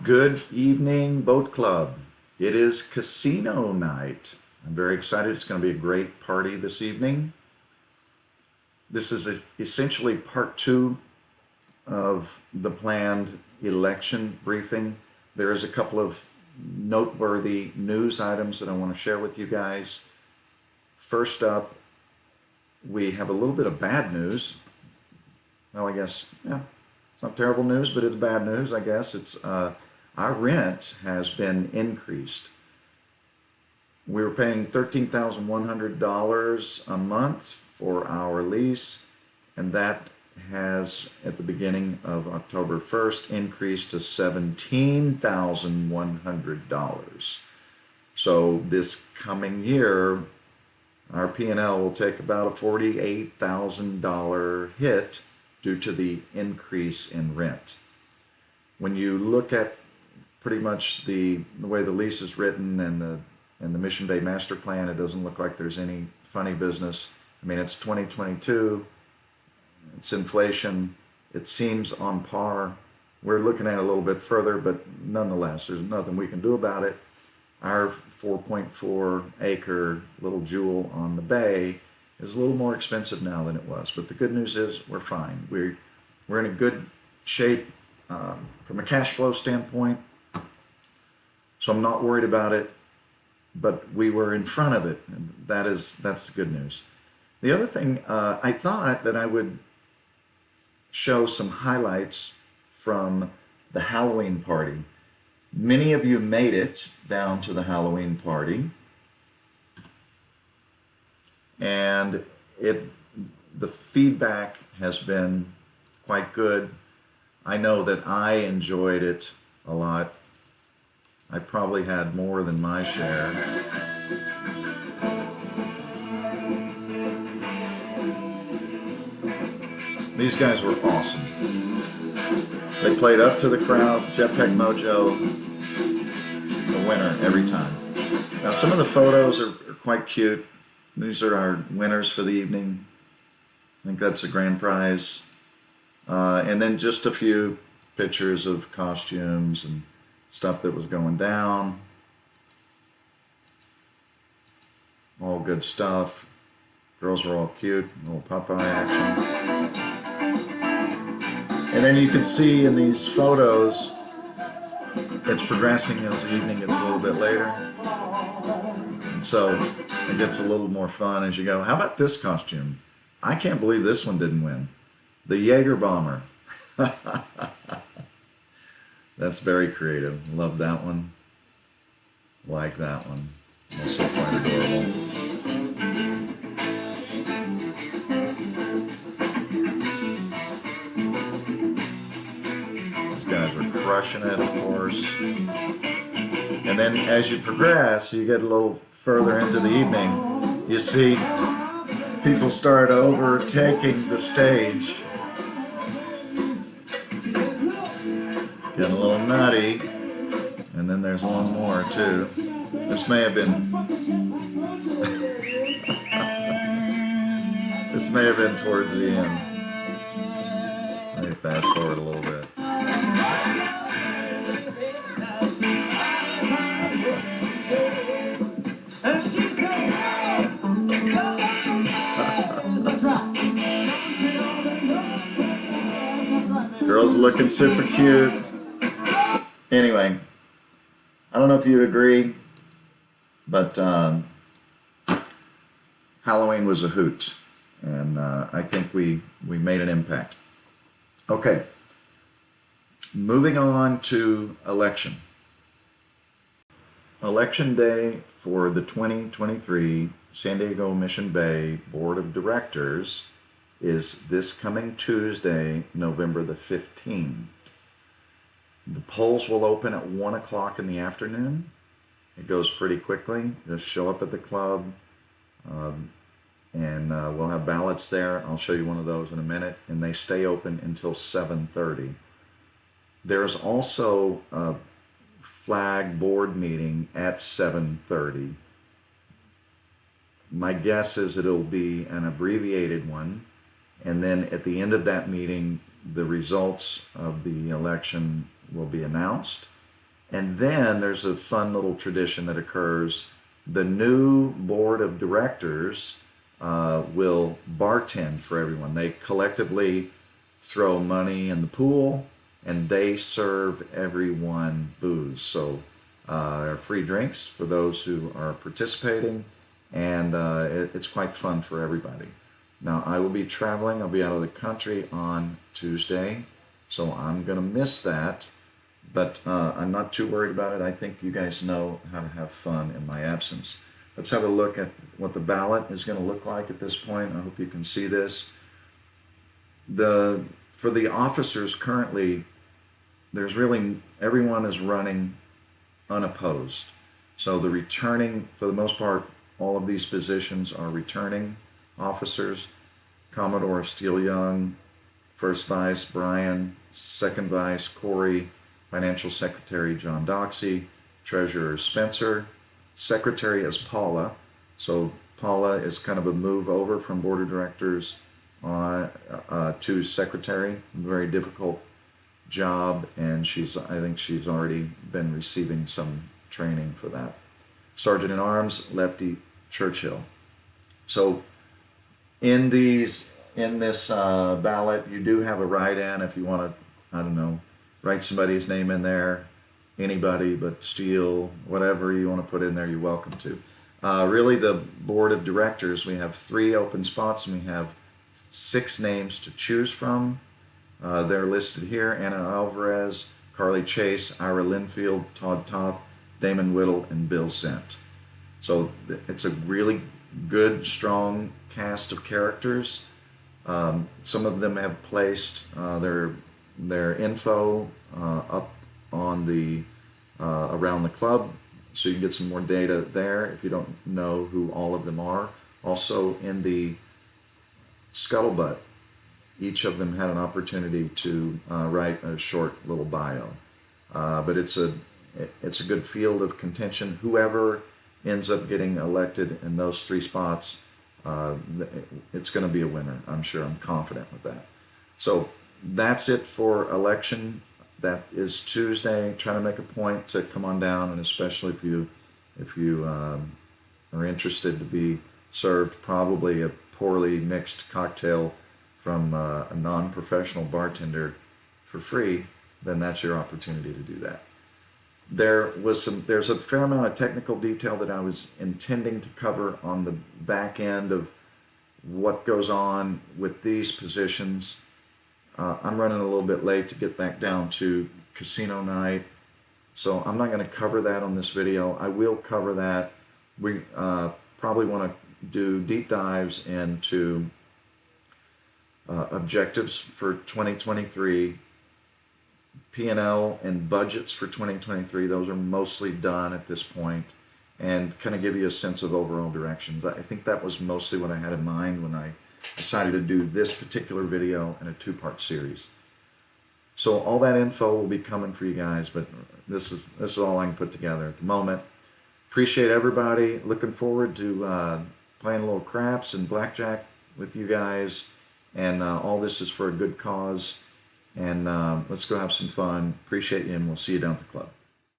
Good evening, Boat Club. It is casino night. I'm very excited. It's going to be a great party this evening. This is essentially part two of the planned election briefing. There is a couple of noteworthy news items that I want to share with you guys. First up, we have a little bit of bad news. Well, I guess, yeah, it's not terrible news, but it's bad news, I guess. It's our rent has been increased. We were paying $13,100 a month for our lease, and that has, at the beginning of October 1st, increased to $17,100. So this coming year, our P&L will take about a $48,000 hit due to the increase in rent. When you look at pretty much the way the lease is written and the Mission Bay master plan, it doesn't look like there's any funny business. I mean, it's 2022, it's inflation, it seems on par. We're looking at it a little bit further, but nonetheless, there's nothing we can do about it. Our 4.4 acre little jewel on the bay is a little more expensive now than it was, but the good news is we're fine. We're in a good shape from a cash flow standpoint, so I'm not worried about it, but we were in front of it, and that's the good news. The other thing, I thought that I would show some highlights from the Halloween party. Many of you made it down to the Halloween party, and the feedback has been quite good. I know that I enjoyed it a lot. I probably had more than my share. These guys were awesome. They played up to the crowd. Jetpack Mojo, the winner every time. Now some of the photos are quite cute. These are our winners for the evening. I think that's a grand prize. And then just a few pictures of costumes and stuff that was going down. All good stuff. Girls were all cute, a little Popeye action. And then you can see in these photos, it's progressing as the evening gets a little bit later. And so it gets a little more fun as you go. How about this costume? I can't believe this one didn't win. The Jaeger Bomber. That's very creative. Love that one. Like that one. Also quite adorable. These guys are crushing it, of course. And then as you progress, you get a little further into the evening, you see people start overtaking the stage. Getting a little nutty. And then there's one more too. This may have been this may have been towards the end. Let me fast forward a little bit. Girls looking super cute. Anyway, I don't know if you'd agree, but Halloween was a hoot, and I think we made an impact. Okay, moving on to election. Election day for the 2023 San Diego Mission Bay Board of Directors is this coming Tuesday, November the 15th. The polls will open at 1 o'clock in the afternoon. It goes pretty quickly. Just show up at the club, and we'll have ballots there. I'll show you one of those in a minute, and they stay open until 7:30. There's also a flag board meeting at 7:30. My guess is it'll be an abbreviated one, and then at the end of that meeting, the results of the election will be announced, And then there's a fun little tradition that occurs. The new board of directors will bartend for everyone. They collectively throw money in the pool and they serve everyone booze. So free drinks for those who are participating, and it's quite fun for everybody. Now, I will be traveling. I'll be out of the country on Tuesday, so I'm going to miss that. But I'm not too worried about it. I think you guys know how to have fun in my absence. Let's have a look at what the ballot is going to look like at this point. I hope you can see this. For the officers currently, everyone is running unopposed. So the returning, for the most part, all of these positions are returning officers. Commodore Steele Young, First Vice Brian, Second Vice Corey, Financial Secretary John Doxey, Treasurer Spencer, Secretary is Paula. So Paula is kind of a move over from Board of Directors to Secretary. Very difficult job, and I think she's already been receiving some training for that. Sergeant at Arms Lefty Churchill. So in this ballot, you do have a write-in if you want to, I don't know, write somebody's name in there. Anybody but Steele, whatever you want to put in there, you're welcome to. Really, the board of directors, we have 3 open spots and we have 6 names to choose from. They're listed here: Anna Alvarez, Carly Chase, Ira Linfield, Todd Toth, Damon Whittle, and Bill Zent. So it's a really good, strong cast of characters. Some of them have placed their info up on the around the club, so you can get some more data there if you don't know who all of them are. Also in the scuttlebutt, each of them had an opportunity to write a short little bio. But it's a good field of contention. Whoever ends up getting elected in those 3 spots, it's going to be a winner. I'm sure. I'm confident with that. So that's it for election. That is Tuesday. Try to make a point to come on down, and especially if you are interested to be served probably a poorly mixed cocktail from a non-professional bartender for free, then that's your opportunity to do that. There's a fair amount of technical detail that I was intending to cover on the back end of what goes on with these positions. I'm running a little bit late to get back down to casino night, so I'm not going to cover that on this video. I will cover that. We probably want to do deep dives into objectives for 2023, P&L and budgets for 2023. Those are mostly done at this point, and kind of give you a sense of overall directions. I think that was mostly what I had in mind when I decided to do this particular video in a 2-part series. So all that info will be coming for you guys, but this is all I can put together at the moment. Appreciate everybody. Looking forward to playing a little craps and blackjack with you guys, and all this is for a good cause. And let's go have some fun. Appreciate you, and we'll see you down at the club.